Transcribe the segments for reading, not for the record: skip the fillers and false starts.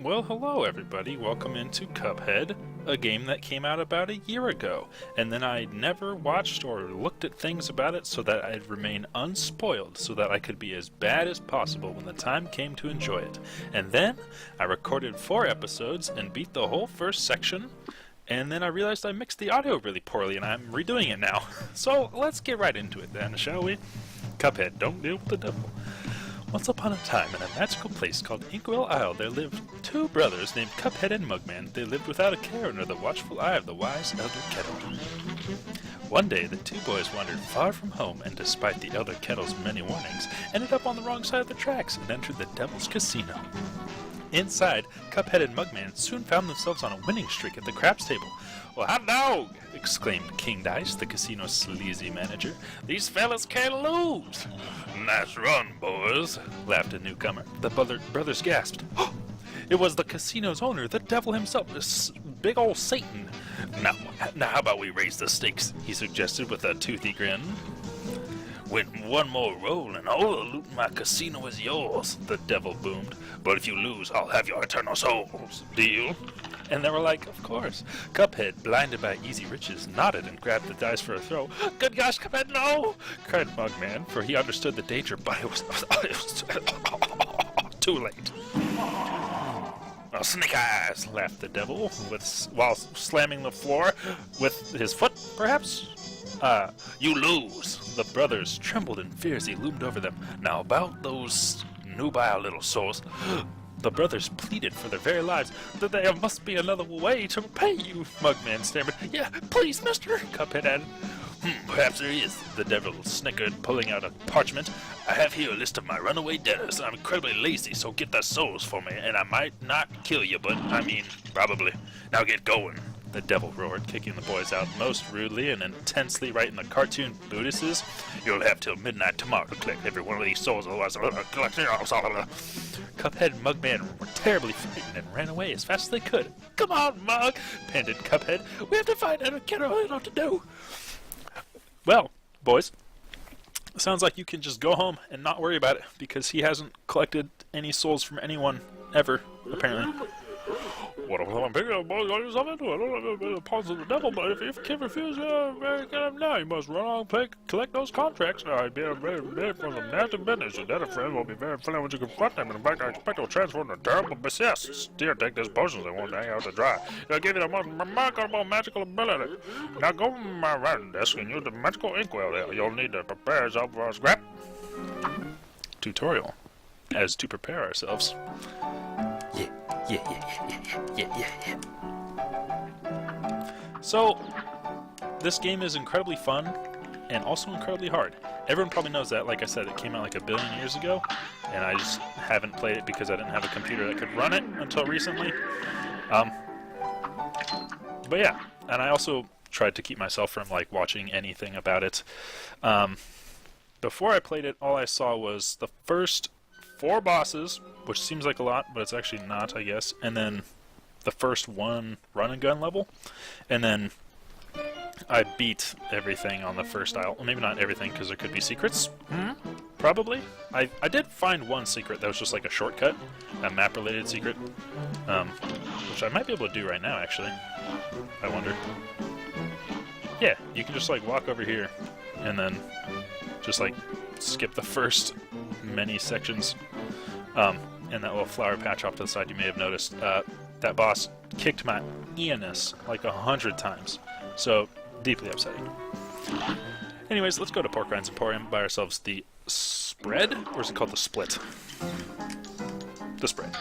Well, hello everybody. Welcome into Cuphead, a game that came out about a year ago, and then I never watched or looked at things about it so that I'd remain unspoiled, so that I could be as bad as possible when the time came to enjoy it. And then I recorded 4 episodes and beat the whole first section, and then I realized I mixed the audio really poorly and I'm redoing it now. So let's get right into it then, shall we? Cuphead, don't deal with the devil. Once upon a time, in a magical place called Inkwell Isle, there lived 2 brothers named Cuphead and Mugman. They lived without a care under the watchful eye of the wise Elder Kettle. One day, the 2 boys wandered far from home, and despite the Elder Kettle's many warnings, ended up on the wrong side of the tracks and entered the Devil's Casino. Inside, Cuphead and Mugman soon found themselves on a winning streak at the craps table. "Well, hot dog!" exclaimed King Dice, the casino's sleazy manager. "These fellas can't lose!" "Nice run, boys!" laughed a newcomer. The brothers gasped. It was the casino's owner, the devil himself, this big old Satan. Now how about we raise the stakes?" he suggested with a toothy grin. "Win one more roll and all the loot in my casino is yours," the devil boomed. "But if you lose, I'll have your eternal souls. Deal?" And they were like, "Of course." Cuphead, blinded by easy riches, nodded and grabbed the dice for a throw. "Good gosh, Cuphead, no!" cried Mugman, for he understood the danger, but it was too late. "Oh, snake eyes!" laughed the devil, while slamming the floor with his foot, perhaps? You lose!" The brothers trembled in fear as he loomed over them. "Now about those nubile little souls." The brothers pleaded for their very lives. "There must be another way to repay you," Mugman stammered. "Yeah, please, mister," Cuphead added. Perhaps there is," the devil snickered, pulling out a parchment. "I have here a list of my runaway debtors. I'm incredibly lazy, so get their souls for me, and I might not kill you, but, probably. Now get going." The devil roared, kicking the boys out most rudely and intensely right in the cartoon bootuses. "You'll have till midnight tomorrow to collect every one of these souls, otherwise Cuphead and Mugman were terribly frightened and ran away as fast as they could. "Come on, Mug," panted Cuphead. "We have to find out what Kettle ought to do." Well, boys, it sounds like you can just go home and not worry about it, because he hasn't collected any souls from anyone ever, apparently. "What if I'm picking up boys on something? I don't know the parts of the devil, but if you can refuse, get him now. You must run on and collect those contracts. I'd be very for some nasty business. Your dead friend will be very friendly when you confront them. In fact, I expect he'll transform into terrible beasts. Here, take this potions. They won't hang out to dry. It'll give you the most remarkable magical ability. Now go to my writing desk and use the magical inkwell there. You'll need to prepare yourself for a scrap." Tutorial. As to prepare ourselves. Yeah. So, this game is incredibly fun and also incredibly hard. Everyone probably knows that. Like I said, it came out like a billion years ago, and I just haven't played it because I didn't have a computer that could run it until recently. But yeah, and I also tried to keep myself from watching anything about it. Before I played it, all I saw was the first 4 bosses, which seems like a lot, but it's actually not, I guess. And then the first 1 run and gun level. And then I beat everything on the first isle. Well, maybe not everything, because there could be secrets. Probably. I did find 1 secret that was just like a shortcut, a map-related secret, which I might be able to do right now, actually. I wonder. Yeah, you can just walk over here, and then just skip the first many sections. And that little flower patch off to the side, you may have noticed, that boss kicked my earness 100 times. So, deeply upsetting. Anyways, let's go to Pork Rinds Emporium, buy ourselves the spread, or is it called the split? The spread.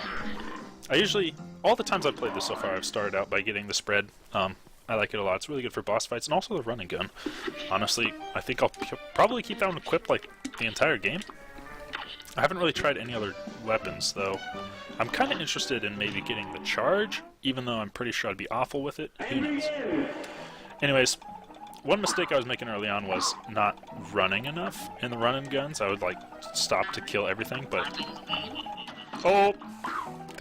All the times I've played this so far, I've started out by getting the spread. I like it a lot. It's really good for boss fights, and also the running gun. Honestly, I think I'll probably keep that one equipped the entire game. I haven't really tried any other weapons, though. I'm kind of interested in maybe getting the charge, even though I'm pretty sure I'd be awful with it. Who knows? Anyways, one mistake I was making early on was not running enough in the run-and guns. I would stop to kill everything, but the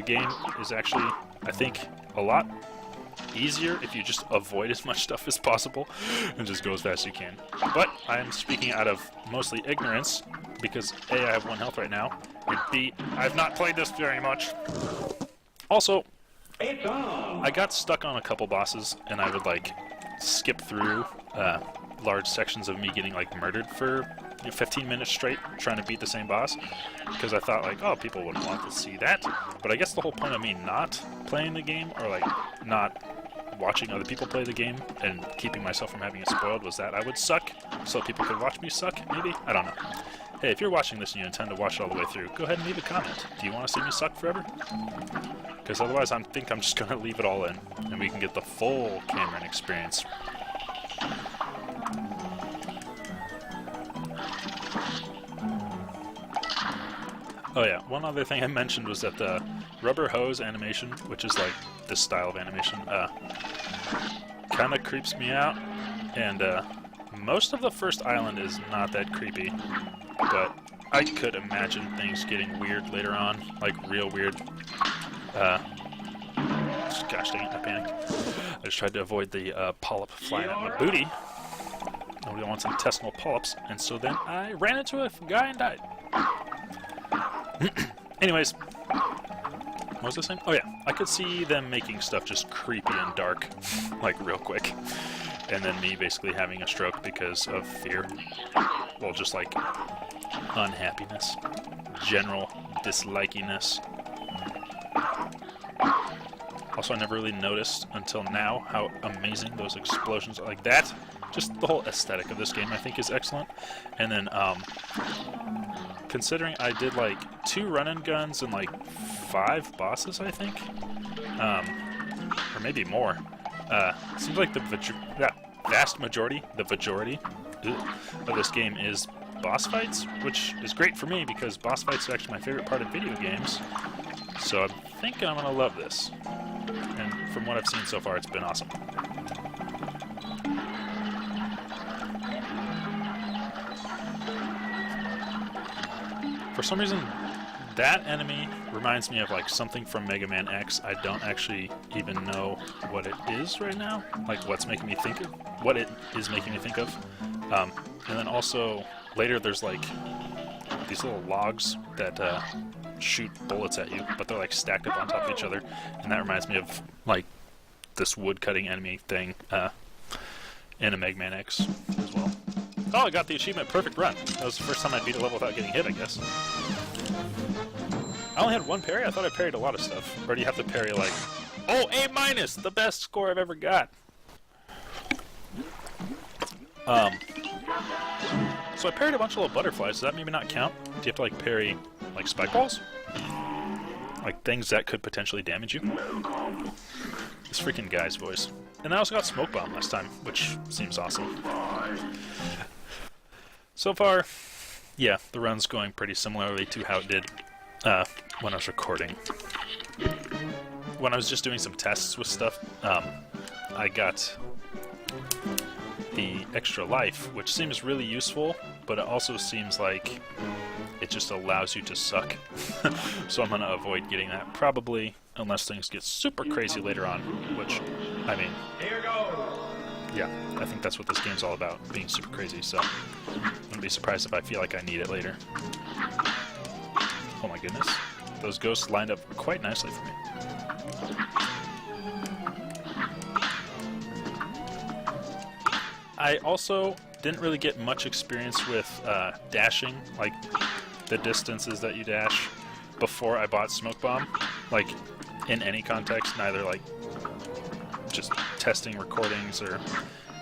game is actually, I think, a lot easier if you just avoid as much stuff as possible and just go as fast as you can. But I'm speaking out of mostly ignorance, because A, I have 1 health right now, and B, I've not played this very much. Also, I got stuck on a couple bosses, and I would like skip through large sections of me getting like murdered for 15 minutes straight trying to beat the same boss, because I thought like, oh, people wouldn't want to see that. But I guess the whole point of me not playing the game, or like not watching other people play the game and keeping myself from having it spoiled, was that I would suck so people could watch me suck, maybe? I don't know. Hey, if you're watching this and you intend to watch it all the way through, go ahead and leave a comment. Do you want to see me suck forever? Because otherwise I think I'm just going to leave it all in, and we can get the full Cameron experience. Oh yeah, one other thing I mentioned was that the rubber hose animation, which is like this style of animation, kind of creeps me out, and most of the first island is not that creepy, but I could imagine things getting weird later on, like real weird. Gosh dang it, I panicked. I just tried to avoid the polyp flying at my booty. Nobody wants intestinal polyps, and so then I ran into a guy and died. Anyways, what was I saying? Oh yeah, I could see them making stuff just creepy and dark, like real quick. And then me basically having a stroke because of fear. Well, just like unhappiness. General dislikiness. Also, I never really noticed until now how amazing those explosions are like that. Just the whole aesthetic of this game, I think, is excellent. And then, considering I did like 2 run-and-guns and like 5 bosses, I think, or maybe more. Seems like the vast majority of this game is boss fights, which is great for me because boss fights are actually my favorite part of video games. So I'm thinking I'm gonna love this. And from what I've seen so far, it's been awesome. For some reason, that enemy reminds me of like something from Mega Man X. I don't actually even know what it is right now, like what's making me think of what it is making me think of. And then also later there's like these little logs that shoot bullets at you, but they're like stacked up on top of each other, and that reminds me of like this wood cutting enemy thing in a Mega Man X as well. Oh, I got the achievement Perfect Run. That was the first time I beat a level without getting hit, I guess. I only had 1 parry? I thought I parried a lot of stuff. Or do you have to parry like... Oh, A-, the best score I've ever got. So I parried a bunch of little butterflies. Does that maybe not count? Do you have to like parry like spike balls? Like things that could potentially damage you? This freaking guy's voice. And I also got Smoke Bomb last time, which seems awesome. So far, yeah, the run's going pretty similarly to how it did when I was recording. When I was just doing some tests with stuff, I got the extra life, which seems really useful, but it also seems like it just allows you to suck. So I'm going to avoid getting that, probably, unless things get super crazy later on, which, I mean, yeah, I think that's what this game's all about, being super crazy, so I wouldn't be surprised if I feel like I need it later. Oh my goodness. Those ghosts lined up quite nicely for me. I also didn't really get much experience with dashing, like the distances that you dash, before I bought Smoke Bomb. Like, in any context, neither like just testing recordings or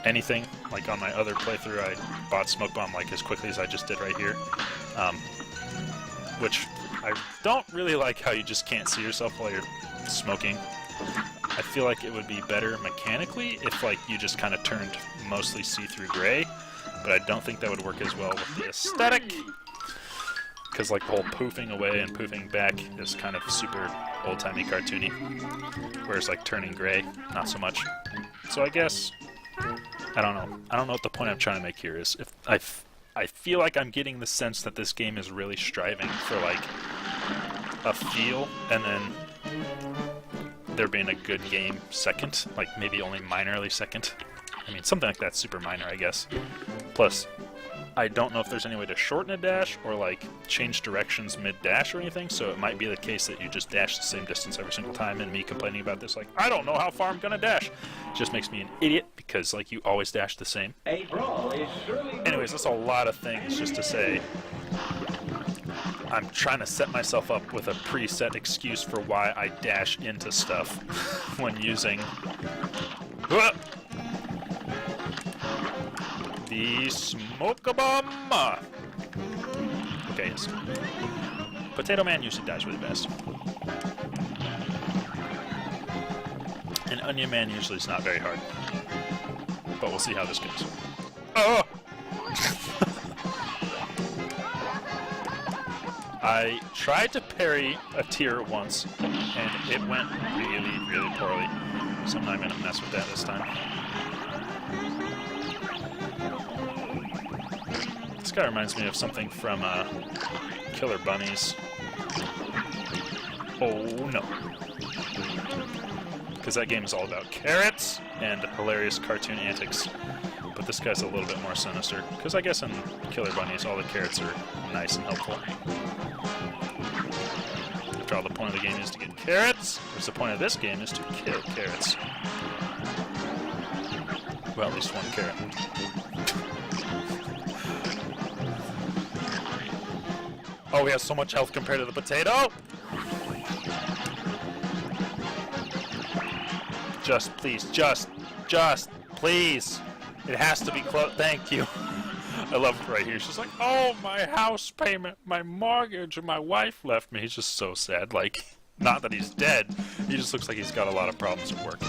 anything. Like on my other playthrough, I bought Smoke Bomb like as quickly as I just did right here. Which I don't really like how you just can't see yourself while you're smoking. I feel like it would be better mechanically if like you just kind of turned mostly see-through gray, but I don't think that would work as well with the aesthetic, because like the whole poofing away and poofing back is kind of super old-timey cartoony, whereas like turning gray, not so much. So I guess, I don't know what the point I'm trying to make here is. If I feel like I'm getting the sense that this game is really striving for like a feel, and then there being a good game second, like maybe only minorly second. I mean, something like that's super minor, I guess. Plus, I don't know if there's any way to shorten a dash or like change directions mid-dash or anything, so it might be the case that you just dash the same distance every single time, and me complaining about this like, I don't know how far I'm gonna dash, just makes me an idiot because like you always dash the same. Anyways, that's a lot of things just to say I'm trying to set myself up with a preset excuse for why I dash into stuff when using the smoke bomb. Okay, yes. Potato Man usually dies really fast. And Onion Man usually is not very hard. But we'll see how this goes. Oh! I tried to parry a tier once, and it went really, really poorly. So I'm not going to mess with that this time. This guy reminds me of something from Killer Bunnies. Oh no. Because that game is all about carrots and hilarious cartoon antics. But this guy's a little bit more sinister. Because I guess in Killer Bunnies all the carrots are nice and helpful. After all, the point of the game is to get carrots, whereas the point of this game is to kill carrots. Well, at least one carrot. Oh, he has so much health compared to the potato! Just, please, just, please! It has to be close. Thank you. I love it right here. She's like, oh, my house payment, my mortgage, and my wife left me. He's just so sad. Like, not that he's dead. He just looks like he's got a lot of problems at work.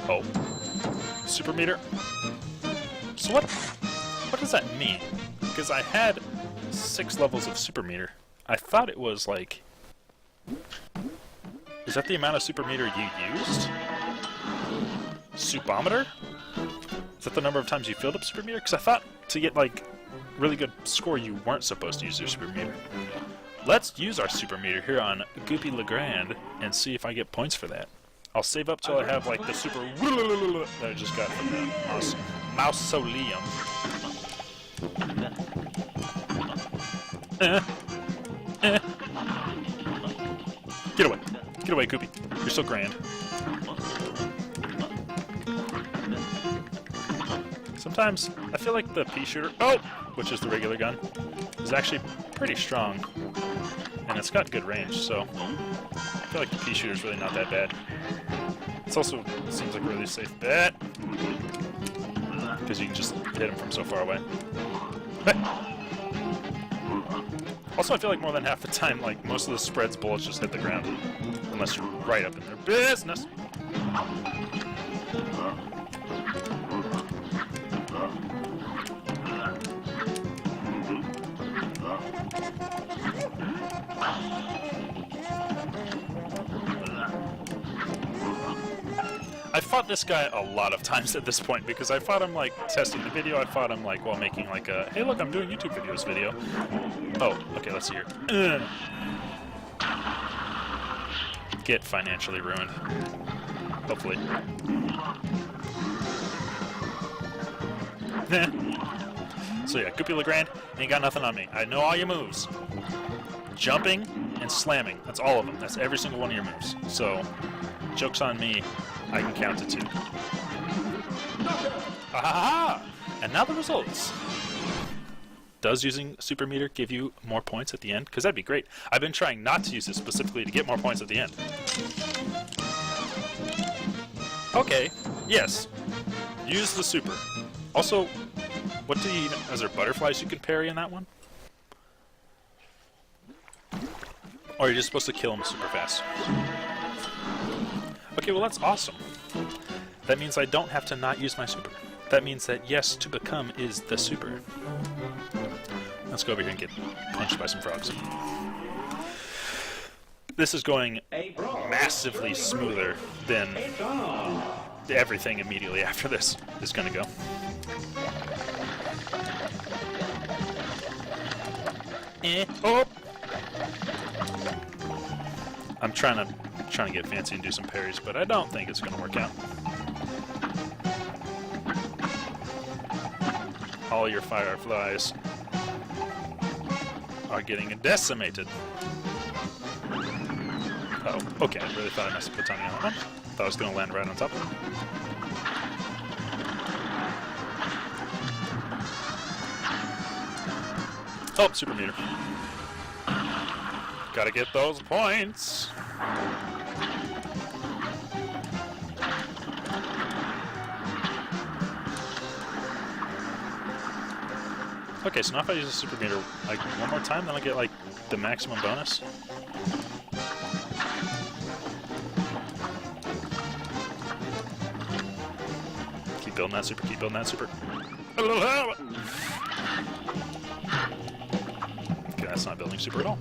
Oh. Super meter. So what does that mean? Because I had 6 levels of super meter. I thought it was like... Is that the amount of super meter you used? Soupometer? Is that the number of times you filled up super meter? Because I thought to get like really good score you weren't supposed to use your super meter. Let's use our super meter here on Goopy Legrand and see if I get points for that. I'll save up till I have like the super that I just got from the mausoleum. Get away. Get away, Goopy. You're so grand. Sometimes I feel like the pea shooter, which is the regular gun, is actually pretty strong. And it's got good range, so I feel like the pea shooter is really not that bad. It also seems like a really safe bet, because you can just hit him from so far away. Also, I feel like more than half the time, like, most of the spread's bullets just hit the ground. Unless you're right up in their business. I fought this guy a lot of times at this point because I fought him like testing the video. I fought him like while making like a, hey look, I'm doing YouTube videos video. Oh, okay, let's see here. Get financially ruined. Hopefully. So yeah, Goopy Legrand ain't got nothing on me. I know all your moves. Jumping and slamming. That's all of them. That's every single one of your moves. So, joke's on me. I can count to 2. Ah! And now the results. Does using Super Meter give you more points at the end? Because that'd be great. I've been trying not to use it specifically to get more points at the end. Okay. Yes. Use the Super. Also, what do you even... Is there butterflies you can parry in that one? Or are you just supposed to kill them super fast? Okay, well that's awesome. That means I don't have to not use my super. That means that yes, to become is the super. Let's go over here and get punched by some frogs. This is going massively smoother than everything immediately after this is going to go. Oh! I'm trying to get fancy and do some parries, but I don't think it's going to work out. all your fireflies are getting decimated. Oh, okay, I really thought I messed up the timing on that one. Thought I was going to land right on top of him. Oh, super meter. Gotta get those points. Okay, so now if I use a super meter like one more time, then I'll get like the maximum bonus. Keep building that super, keep building that super. Okay, that's not building super at all.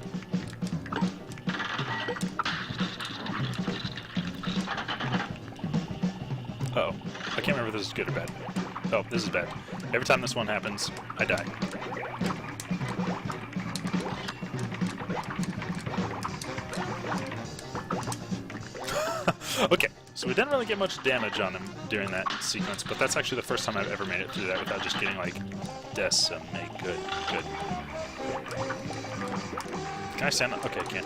Uh-oh. I can't remember if this is good or bad. Oh, this is bad. Every time this one happens, I die. Okay, so we didn't really get much damage on him during that sequence, but that's actually the first time I've ever made it through that without just getting, like, decimate. Good, good. Can I stand up? Okay, I can.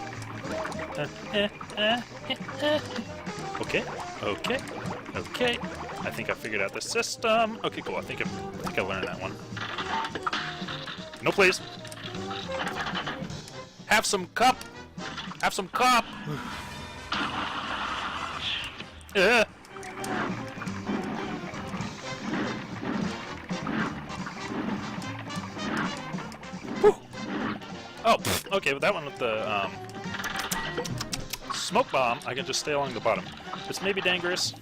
Okay, okay, okay. I think I figured out the system. Okay, cool. I think I learned that one. No, please. Have some cup. Have some cup. Yeah. Whew. Oh, okay. With that one with the smoke bomb, I can just stay along the bottom. It's maybe dangerous.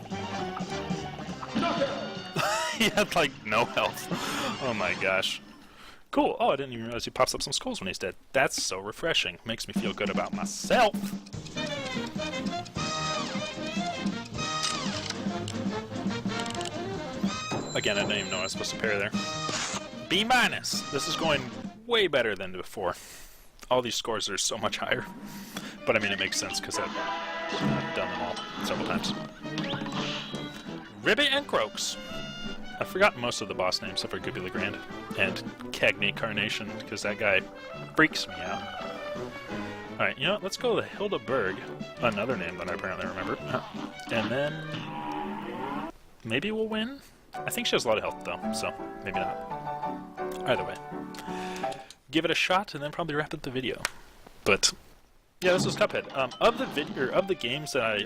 He had like no health. Oh my gosh. Cool. Oh, I didn't even realize he pops up some skulls when he's dead. That's so refreshing. Makes me feel good about myself. Again, I didn't even know I was supposed to parry there. B-. This is going way better than before. All these scores are so much higher. But I mean, it makes sense because I've done them all several times. Ribbit and Croaks. I've forgotten most of the boss names except for Guppy the Grand and Cagney Carnation because that guy freaks me out. Alright, you know what? Let's go to Hildeberg, another name that I apparently remember. And then maybe we'll win? I think she has a lot of health though, so maybe not. Either way. Give it a shot and then probably wrap up the video. But yeah, this was Cuphead. Of the games that I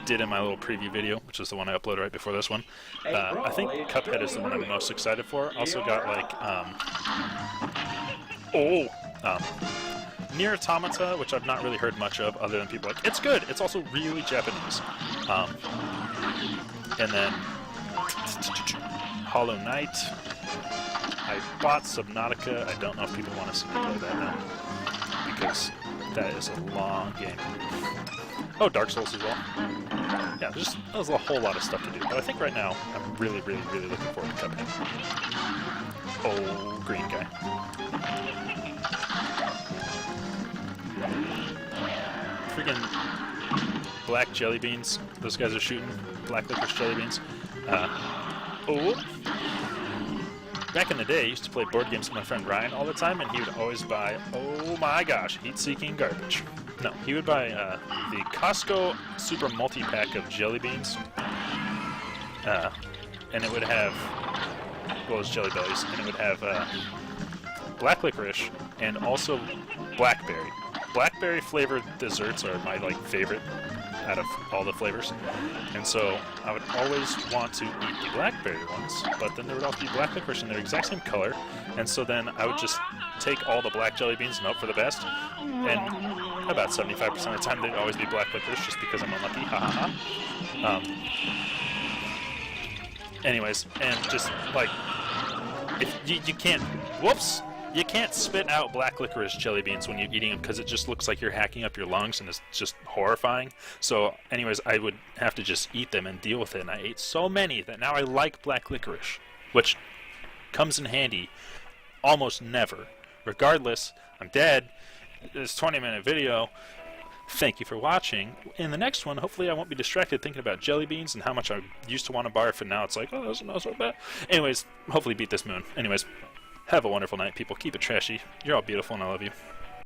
did in my little preview video, which is the one I uploaded right before this one, I think Cuphead is the one I'm most excited for. Also got Nier Automata, which I've not really heard much of, other than people like it's good. It's also really Japanese. And then Hollow Knight. I bought Subnautica. I don't know if people want to see me play that now because that is a long game. Oh, Dark Souls as well. Yeah, there's a whole lot of stuff to do. But I think right now, I'm really, really, really looking forward to Cuphead. Oh, green guy. Freaking black jelly beans. Those guys are shooting black licorice jelly beans. Back in the day, I used to play board games with my friend Ryan all the time, and he would always buy, oh my gosh, heat-seeking garbage. No, he would buy the Costco Super Multi-Pack of jelly beans, and it would have, well, it was Jelly Bellies, and it would have black licorice and also blackberry. Blackberry flavored desserts are my favorite out of all the flavors, and so I would always want to eat the blackberry ones, but then there would also be black licorice in their exact same color, and so then I would just take all the black jelly beans and hope for the best, and about 75% of the time they'd always be black licorice just because I'm unlucky, ha ha ha. Anyways, and just if you can't, whoops! You can't spit out black licorice jelly beans when you're eating them because it just looks like you're hacking up your lungs and it's just horrifying. So anyways, I would have to just eat them and deal with it. And I ate so many that now I like black licorice, which comes in handy almost never. Regardless, I'm dead. This 20-minute video. Thank you for watching. In the next one, hopefully I won't be distracted thinking about jelly beans and how much I used to want to barf, and now it's like, oh, that's not so bad. Anyways, hopefully beat this moon. Anyways, have a wonderful night, people. Keep it trashy. You're all beautiful, and I love you.